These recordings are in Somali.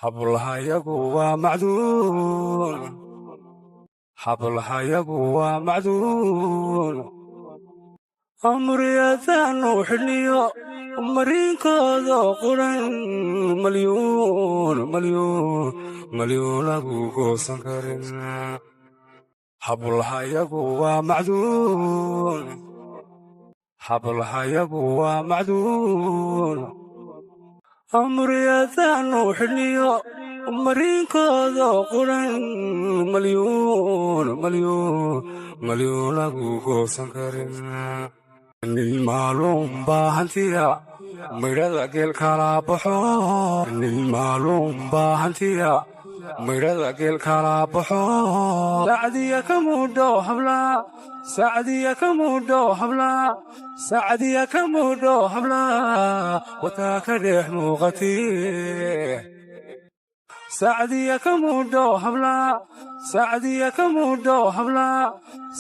hablahayagu waa macduun hablahayagu waa macduun amriyadaanu xidhniyo mariinkooda quran malyuun lagu goosan karin hablahayagu waa macduun hablahayagu waa macduun amriyadaanu xidhniyo mariinkooda quran malyuun lagu goosan karin nin maalum baahantiya midhada geel kala baxo nin maalum baahantiya midhada geel kala baxo sacdiya ka muudho hablaa sacdiya ka muudho hablaa sacdiya ka muudho hablaa wataa ka dhex muuqatee sacdiya ka muudho hablaa sacdiya ka muudho hablaa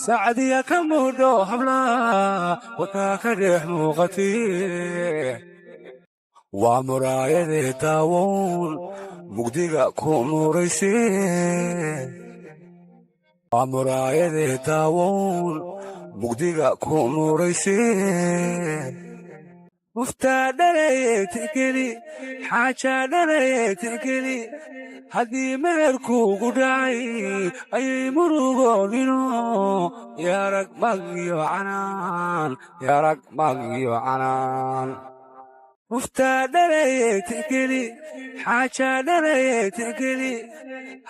sacdiya ka muudho hablaa wataa ka dhex muuqatee waa muraayadee daawoon mugdiga ku nuuraysee waa muraayadee daawoon mugdiga ku nuuraysee muftaa dhalaye tikeli xaajaa dhalaye tikeli haddii meherkuugu dhacay ayay murugoonino yarag magiyo canaan yarag magiyo canaan muftaa dhalaye tikeli xaajaa dhalaye tikeli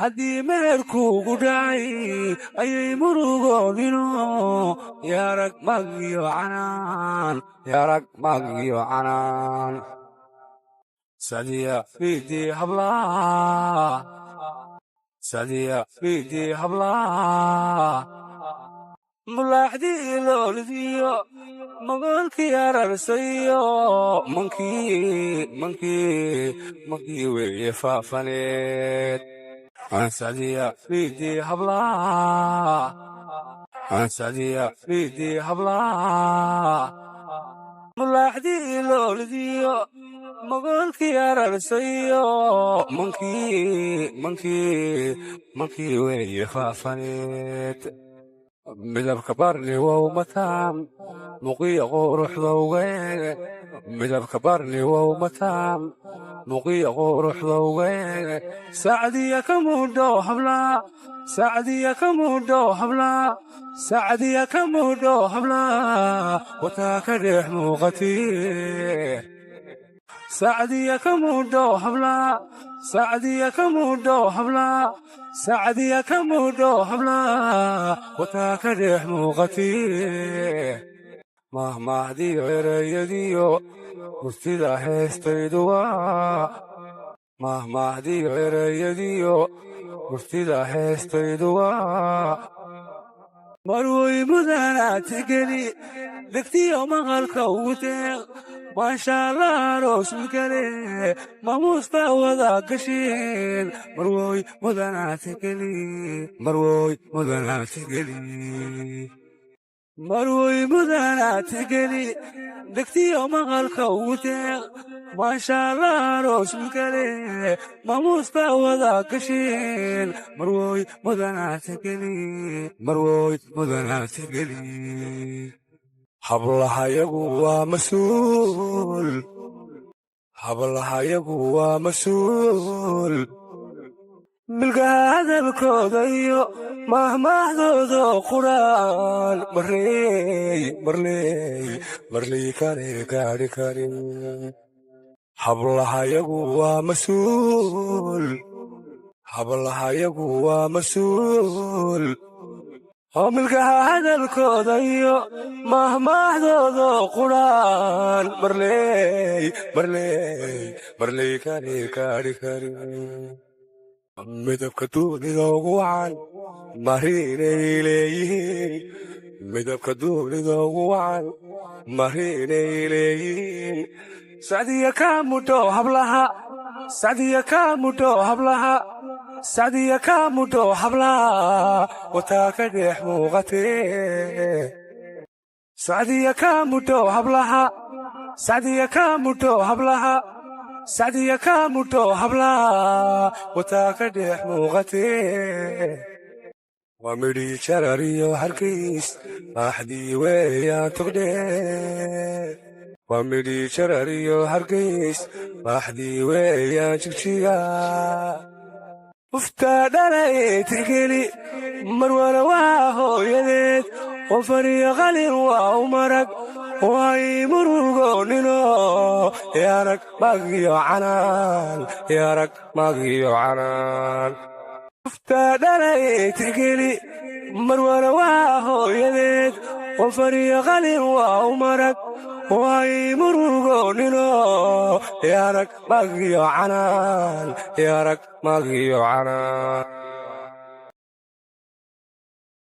haddii meherkuugu dhacay ayay murugoonino yarag magiyo canaan yarag magiyo canaan sacdiya fiidii hablaa sacdiya fiidii hablaa mulaaxdii loolidiyo magoolkii ararsayo mankii weeye faafaneed sacdiya fiidii hablaa sacdiya fiidii hablaa mulaaxdii loolidiyo magoolkii ararsayo mankii weeye faafaneed midabka barni wow mataan muqiya quruxdowge midabka barni wow mataan muqiya quruxdowge sacdiya ka muudho hablaa sacdiya ka muudho hablaa sacdiya ka muudho hablaa wataa ka dhex muuqatee sacdiya ka muudho hablaa sacdiya ka muudho hablaa sacdiya ka muudho hablaa wataa ka dhex muuqatee mahmahdiyo erayadiyo murtida heestaydu waa mahmahdiyo erayadiyo murtida heestaydu waa marwoy mudanaa tigeli dhegtiyo maqalka ugu deeq maashaallah aroos mikale maamuusta wada gasheen marwoy mudanaa tigeli marwoy mudanaa tigeli marwoy mudanaa tigeli dhegtiyo maqalka ugu deeq maashaallah aroos mikale maamuusta wada gasheen marwoy mudanaa tigeli marwoy mudanaa tigeli hablahayagu waa mas-uul hablahayagu waa mas-uul milgaha hadalkooda iyo mahmaahdooda quraan marley kale gaadhi karin hablahayagu waa mas-uul hablahayagu waa mas-uul oo milgaha hadalkooda iyo mahmaahdooda quraan marley kale gaadhi karin midabka duunida ugu wacan marinay leeyihiin midabka duunida ugu wacan marinay leeyihiin sacdiya ka muudho hablaha sacdiya ka muudho hablaha sacdiya ka muudho hablaa wataa ka dhex muuqatee sacdiya ka muudho hablaha sacdiya ka muudho hablaha سعدي كاموتو هبلا وتاكدح موغتي ومري شراريو هركيس أحدي ويا تغدي ومري شراريو هركيس أحدي ويا تكشيا وفتادنا تقلي مروان واهو يديد وفري غالي وعمرك واي مرغونينو يارك باقيو عنان يارك باقيو عنان وفتادنا تقلي مروان واهو يديد وفري غالي وعمرك واي مرغونينو يارك باقيو عنان يارك باقيو عنان